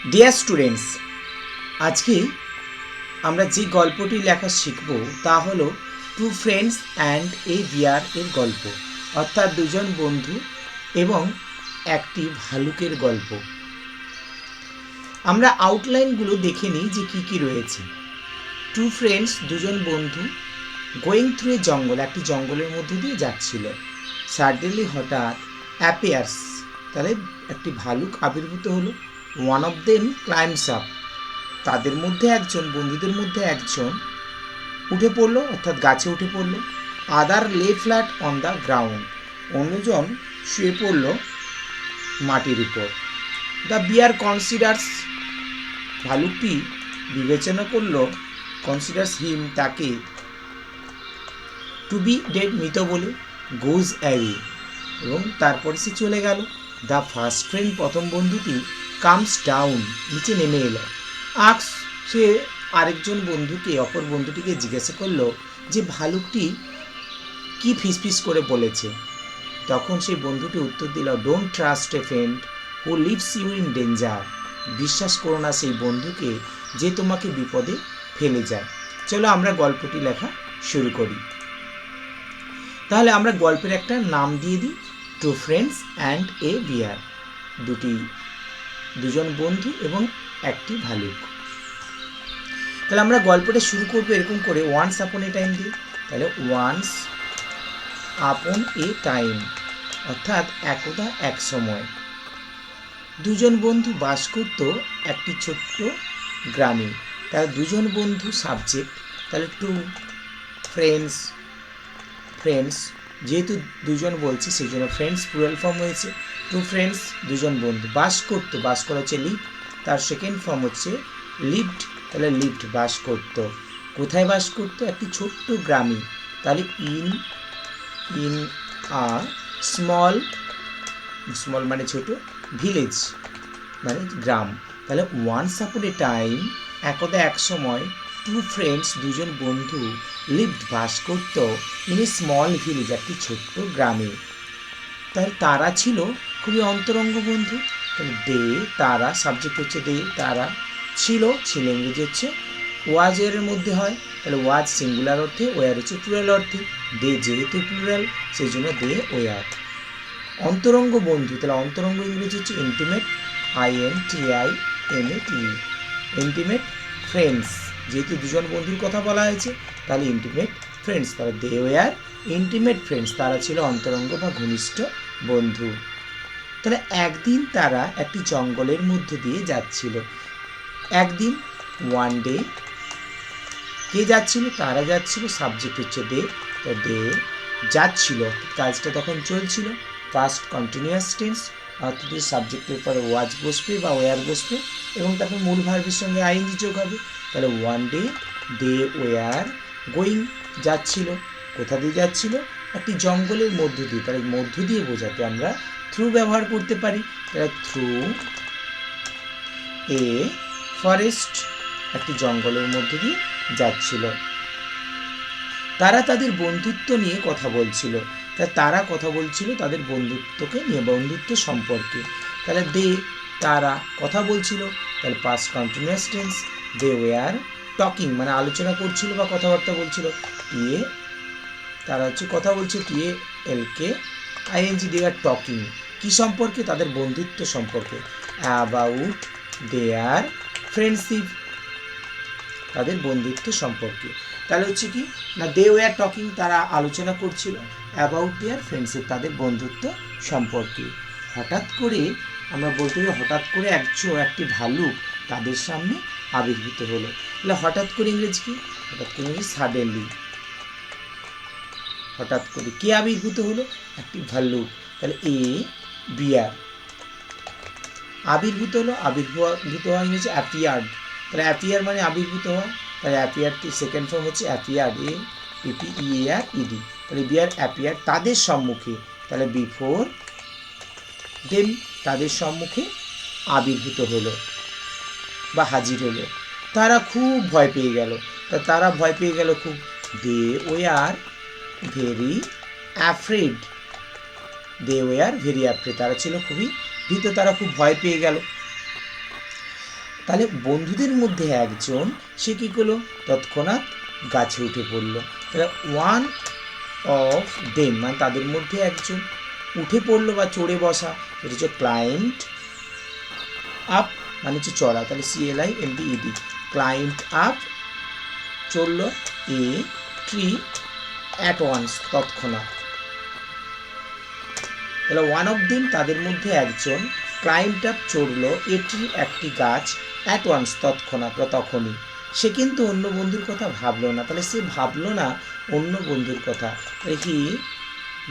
Dear students, আজকে আমরা যে গল্পটি লেখা শিখব তা হলো টু ফ্রেন্ডস অ্যান্ড এ বিয়ার এর গল্প, অর্থাৎ দুজন বন্ধু এবং একটি ভালুকের গল্প। আমরা আউটলাইনগুলো দেখে নিই যে কী কী রয়েছে। টু ফ্রেন্ডস, দুজন বন্ধু, গোয়িং থ্রু এ জঙ্গল, একটি জঙ্গলের মধ্য দিয়ে যাচ্ছিল। সাডেনলি, হঠাৎ, অ্যাপিয়ার্স, তাহলে একটি ভালুক আবির্ভূত হলো। ওয়ান অফ দেম ক্লাইম্বস আপ, তাদের মধ্যে একজন, বন্ধুদের মধ্যে একজন উঠে পড়লো, অর্থাৎ গাছে উঠে পড়লো। আদার লে ফ্ল্যাট অন দ্য গ্রাউন্ড, অন্যজন শুয়ে পড়ল মাটির উপর। দ্য বিয়ার কনসিডার্স, ভালুকটি বিবেচনা করলো, কনসিডার্স হিম, তাকে, টু বি ডেড, মৃত বলে। গোজ অ্যাওয়ে, এবং তারপরে সে চলে গেল। দ্য ফার্স্ট ফ্রেন্ড, প্রথম বন্ধুটি, কামস ডাউন, নিচে নেমে এলো। আক্স, সে আরেকজন বন্ধুকে, অপর বন্ধুটিকে জিজ্ঞাসা করলো যে ভালুকটি কি ফিসফিস করে বলেছে। তখন সেই বন্ধুটি উত্তর দিল, don't trust a friend who leaves you in danger, বিশ্বাস করো না সেই বন্ধুকে যে তোমাকে বিপদে ফেলে যায়। চলো আমরা গল্পটি লেখা শুরু করি। তাহলে আমরা গল্পের একটা নাম দিয়ে দিই, টু ফ্রেন্ডস অ্যান্ড এ বিয়ার, দুজন বন্ধু এবং একটি ভালুক। তাহলে আমরা গল্পটা শুরু করবো এরকম করে, ওয়ান্স আপন এ টাইম দিয়ে। তাহলে ওয়ান্স আপন এ টাইম, অর্থাৎ একদা এক সময়, দুজন বন্ধু বাস করত একটি ছোট্ট গ্রামে। তাহলে দুজন বন্ধু সাবজেক্ট, তাহলে টু ফ্রেন্ডস, ফ্রেন্ডস যেহেতু দুজন বলছি সেই জন্য ফ্রেন্ডস প্লুরাল ফর্ম হয়েছে। টু ফ্রেন্ডস, দুজন বন্ধু বাস করতো, বাস করা হচ্ছে লিভ, তার সেকেন্ড ফর্ম হচ্ছে লিভড, তাহলে লিভড, বাস করত। কোথায় বাস করতো? একটি ছোট্ট গ্রামে। তাহলে ইন আ স্মল, স্মল মানে ছোট, ভিলেজ মানে গ্রাম। তাহলে ওয়ান্স আপন এ টাইম, একদা এক সময়, টু ফ্রেন্ডস, দুজন বন্ধু, লিভড, বাস করত, ইন এ স্মল ভিলেজ, একটি ছোট্ট গ্রামে। তাহলে তারা ছিল খুবই অন্তরঙ্গ বন্ধু। তাহলে দে, তারা, সাবজেক্ট হচ্ছে দে, তারা ছিল, ছিল ইংরেজি হচ্ছে ওয়াজ এর মধ্যে হয়, তাহলে ওয়াজ সিঙ্গুলার অর্থে, ওয়ার হচ্ছে প্লুরাল অর্থে। দে যেহেতু প্লুরাল সেই জন্য দে ওয়ার। অন্তরঙ্গ বন্ধু, তাহলে অন্তরঙ্গ ইংরেজি হচ্ছে ইন্টিমেট, INTIMATE, ইন্টিমেট ফ্রেন্ডস, যেহেতু দুজন বন্ধুর কথা বলা হয়েছে তাহলে ইন্টিমেট ফ্রেন্ডস, তাহলে দে ওয়ার ইন্টিমেট ফ্রেন্ডস, তারা ছিল অন্তরঙ্গ বা ঘনিষ্ঠ বন্ধু। তাহলে একদিন তারা একটি জঙ্গলের মধ্য দিয়ে যাচ্ছিল। একদিন, ওয়ান ডে, কে যাচ্ছিল? তারা যাচ্ছিল, সাবজেক্ট হচ্ছে দে, তো দে যাচ্ছিল, কাজটা তখন চলছিল, পাস্ট কন্টিনিউয়াস টেন্স, অর্থাৎ সাবজেক্টের পরে ওয়াজ বসবে বা ওয়ার বসবে এবং তারপর মূল ভার্বের সঙ্গে আইএনজি যোগ হবে। তাহলে one day they were going, যাচ্ছিল। কোথা দিয়ে যাচ্ছিল? একটি জঙ্গলের মধ্য দিয়ে। তাহলে মধ্য দিয়ে বোঝাতে আমরা থ্রু ব্যবহার করতে পারি। তাহলে থ্রু এ ফরেস্ট, একটি জঙ্গলের মধ্য দিয়ে যাচ্ছিল। তারা তাদের বন্ধুত্ব নিয়ে কথা বলছিল। তারা কথা বলছিল তাদের বন্ধুত্বকে নিয়ে, বন্ধুত্ব সম্পর্কে। তাহলে দে, তারা কথা বলছিল, তাহলে past continuous tense, they were talking, মানে আলোচনা করছিল বা কথাবার্তা বলছিল। টিএ, তারা হচ্ছে কথা বলছে, T A L K I N G, they are talking, কি সম্পর্কে? তাদের বন্ধুত্ব সম্পর্কে। অ্যাবাউট দেয়ার ফ্রেন্ডশিপ, তাদের বন্ধুত্ব সম্পর্কে। তাহলে হচ্ছে কি না, দে ওয়ার টকিং, তারা আলোচনা করছিল, অ্যাবাউট দেয়ার ফ্রেন্ডশিপ, তাদের বন্ধুত্ব সম্পর্কে। হঠাৎ করে, আমরা বলতে পারি হঠাৎ করে একটি ভালুক তাদের সামনে আবির্ভূত হলো। তাহলে হঠাৎ করে ইংরেজি কি? হঠাৎ করে ইংরেজি সাডেনলি, হঠাৎ করে কে আবির্ভূত হলো? একটি ভাল্লুক। তাহলে এ বিয়ার আবির্ভূত হলো, আবির্ভূত হওয়া ইংরেজি অ্যাপিয়ার্ড। তাহলে অ্যাপিয়ার মানে আবির্ভূত হওয়া, তাহলে অ্যাপিয়ার সেকেন্ড ফর্ম হচ্ছে অ্যাপিয়ার্ড, APPEARED। তাহলে বিয়ার অ্যাপিয়ার, তাদের সম্মুখে, তাহলে বিফোর দেম, তাদের সম্মুখে আবির্ভূত হলো বা হাজির হলো। তারা খুব ভয় পেয়ে গেল। তারা ভয় পেয়ে গেল খুব। They were very afraid, they were very afraid, তারা ছিল খুবই ভীত, তারা খুব ভয় পেয়ে গেল। তাহলে বন্ধুদের মধ্যে একজন সে কী করলো, তৎক্ষণাৎ গাছে উঠে পড়লো। তাহলে ওয়ান অফ দেম মানে তাদের মধ্যে একজন উঠে পড়লো বা চড়ে বসা, এটা হচ্ছে ক্লাইম্বড আপ মানে হচ্ছে চড়া, তাহলে CLIMBED ক্লাইম্বড আপ চড়লো এ ট্রি অ্যাট ওয়ান্স তৎক্ষণাৎ। তাহলে ওয়ান অফ দেম তাদের মধ্যে একজন ক্লাইম্বড আপ চড়লো এ ট্রি একটি গাছ অ্যাট ওয়ান্স তৎক্ষণাৎ বা তখনই। সে কিন্তু অন্য বন্ধুর কথা ভাবলো না, তাহলে সে ভাবলো না অন্য বন্ধুর কথা, তাহলে হি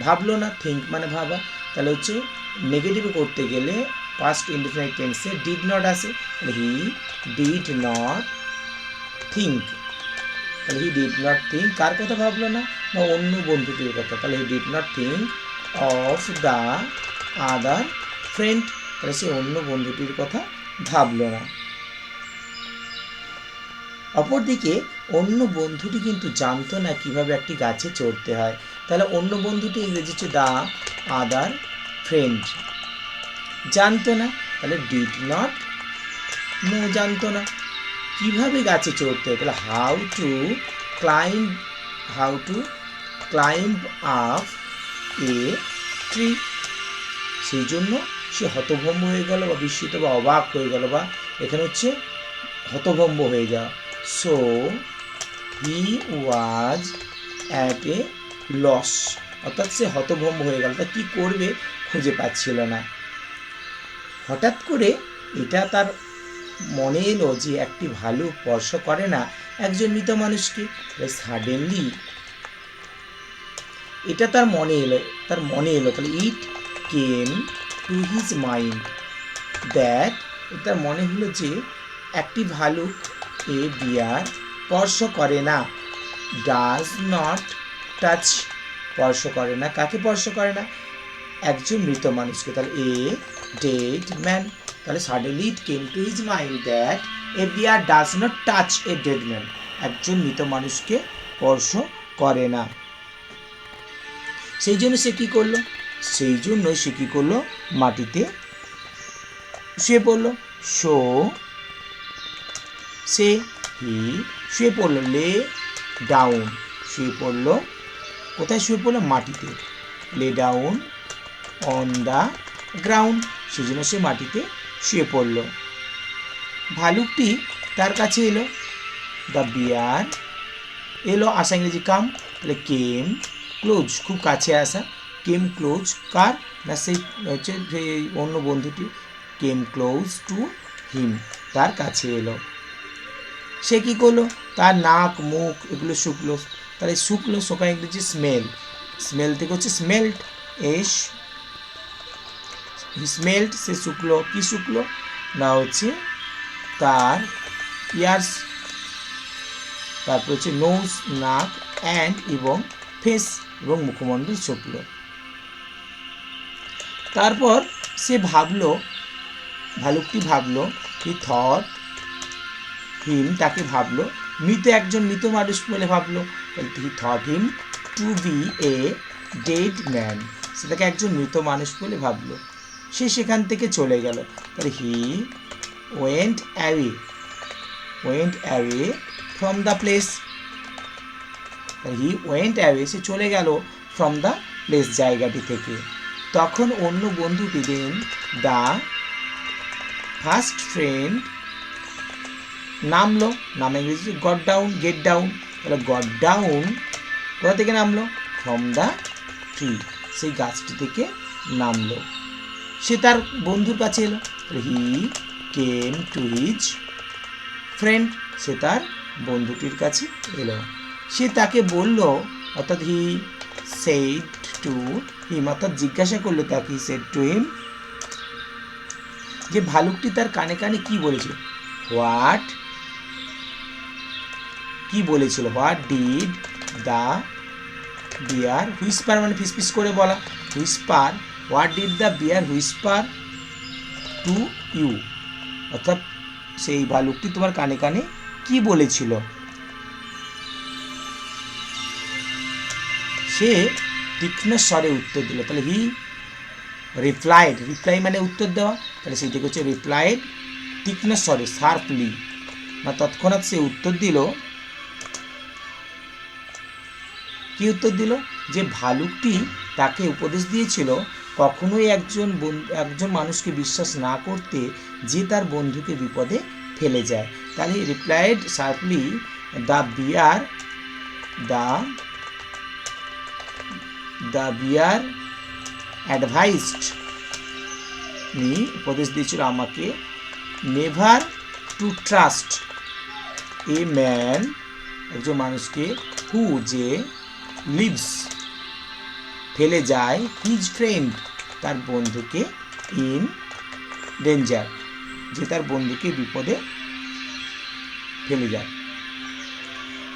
ভাবলো না, থিঙ্ক মানে ভাবা, তাহলে হচ্ছে নেগেটিভে করতে গেলে পাস্ট ইনডিফিনিট টেন্সে ডিড নট আসে, তাহলে হি ডিড নট থিঙ্ক, তাহলে হি ডিড নট থিঙ্ক কার কথা ভাবলো না, না অন্য বন্ধুটির কথা, তাহলে he did not think of the other friend, তাহলে সে অন্য বন্ধুটির কথা ভাবলো না। অপরদিকে অন্য বন্ধুটি কিন্তু জানতো না কিভাবে একটি গাছে চড়তে হয়, তাহলে অন্য বন্ধুটি ইংরেজি হচ্ছে দ্য আদার ফ্রেন্ড, জানতো না, তাহলে ডিড নট নো জানতো না কিভাবে গাছে চড়তে হয়, তাহলে how to climb up a tree, সেই জন্য সে হতভম্ব হয়ে গেল বা বিস্মিত বা অবাক হয়ে গেল, বা এখানে হচ্ছে হতভম্ব হয়ে যাওয়া। So he was at a loss, অর্থাৎ সে হতভম্ব হয়ে গেল, তা কী করবে খুঁজে পাচ্ছিল না। হঠাৎ করে এটা তার মনে এলো যে একটি ভালুক স্পর্শ করে না একজন মৃত মানুষকে, সাডেনলি এটা তার মনে এলো, তাহলে it came to his mind that, তার মনে হলো যে একটি ভালুক এ বিয়ার স্পর্শ করে না, ডাজ নট টাচ স্পর্শ করে না, কাকে স্পর্শ করে না, একজন মৃত মানুষকে, তাহলে এ ডেড ম্যান, তাহলে suddenly it came to his mind that a bear does not touch a dead man, একজন মৃত মানুষকে স্পর্শ করে না। সেই জন্য সে কী করলো, মাটিতে শুয়ে পড়লো, সো সে হি শুয়ে পড়লো, লে ডাউন শুয়ে পড়লো, কোথায় শুয়ে পড়লো, মাটিতে, lay down on the ground, সেই জন্য সে মাটিতে শুয়ে পড়লো। ভালুকটি তার কাছে এলো, দ্য বিয়ার এলো আসা ইংরেজি কাম, তাহলে কেম ক্লোজ খুব কাছে আসা, কেম ক্লোজ কার না সেই হচ্ছে অন্য বন্ধুটি, কেম ক্লোজ টু হিম তার কাছে এলো। সে কী করলো, তার নাক মুখ এগুলো শুকলো, তাহলে শুকলো শোকা ইংরেজি স্মেল, স্মেল থেকে হচ্ছে স্মেল্ট, স্মেল্ট সে শুকলো, কি শুকলো না হচ্ছে তার ইয়ার্স, তারপর হচ্ছে নোজ নাক, অ্যান্ড এবং ফেস এবং মুখমণ্ডল শুকলো। তারপর সে ভালুকটি ভাবলো, হি থট হিম তাকে ভাবলো, একজন মৃত মানুষ বলে ভাবলো, he thought him to be a dead man, সে তাকে একজন মৃত মানুষ বলে ভাবলো। সে সেখান থেকে চলে গেল, তাহলে he went away from the place, সে চলে গেল ফ্রম দ্য প্লেস জায়গাটি থেকে। তখন অন্য বন্ধুটি দেন দ্য ফার্স্ট ফ্রেন্ড নামলো, নামে ইংরেজি গেট ডাউন, তাহলে গট ডাউন কোথা থেকে নামলো, ফ্রম দ্য ট্রি, সেই গাছটি থেকে নামলো। সে তার বন্ধুর কাছে এলো, হি কেম টু হিজ ফ্রেন্ড, সে তার বন্ধুটির কাছে এলো। সে তাকে বলল, অর্থাৎ হি সেড টু হিম, অর্থাৎ জিজ্ঞাসা করলো তাকে, হি সেড টু হিম, যে ভালুকটি তার কানে কানে কি বলেছিল, what did the bear whisper, মানে ফিসফিস করে বলা, whisper, what did the bear whisper to you, অর্থাৎ সেই ভালুকটি তোমার কানে কানে কি বলেছিল। সে তীক্ষ্ণ স্বরে উত্তর দিল, তাহলে হি রিপ্লাই মানে উত্তর দেওয়া, তাহলে সেই থেকে হচ্ছে রিপ্লাইড তীক্ষ্ণ স্বরে, শার্পলি, না তৎক্ষণাৎ সে উত্তর দিল, কি উত্তর দিল, যে ভালুকটি তাকে উপদেশ দিয়েছিল কখনোই একজন মানুষকে বিশ্বাস না করতে যে তার বন্ধুকে বিপদে ফেলে যায়। তাহলে replied sharply, the bear advised me, উপদেশ দিয়েছিল আমাকে, never two trust a man, একজন মানুষকে, হু, যে, লিভস, ফেলে যায়, হিজ ফ্রেন্ড, তার বন্ধুকে, ইন ডেঞ্জার, যে তার বন্ধুকে বিপদে ফেলে যায়।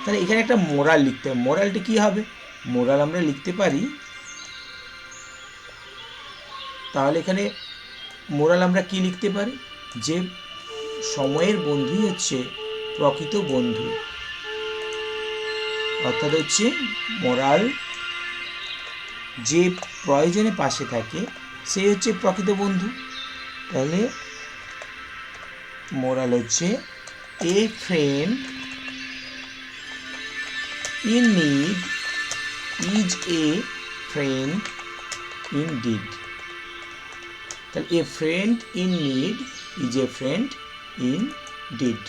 তাহলে এখানে একটা মোরাল লিখতে হবে। মোরালটা কি হবে? মোরাল আমরা লিখতে পারি, তাহলে এখানে মোরাল আমরা কি লিখতে পারি, যে সময়ের বন্ধুই হচ্ছে প্রকৃত বন্ধু, অর্থাৎ হচ্ছে মোরাল, যে প্রয়োজনে পাশে থাকে সে হচ্ছে প্রকৃত বন্ধু। তাহলে মোরাল হচ্ছে a friend in need is a friend indeed. তাহলে a friend in need is a friend indeed.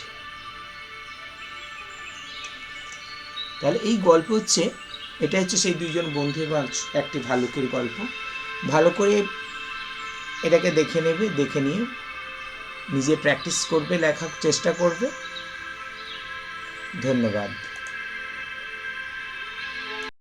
তাহলে এই গল্প হচ্ছে, এটা হচ্ছে সেই দুইজন বন্ধু এবং একটি ভালুকের গল্প। ভালো করে এটাকে দেখে নেবে, দেখে নিয়ে নিজে প্র্যাকটিস করবে, লেখার চেষ্টা করবে। ধন্যবাদ।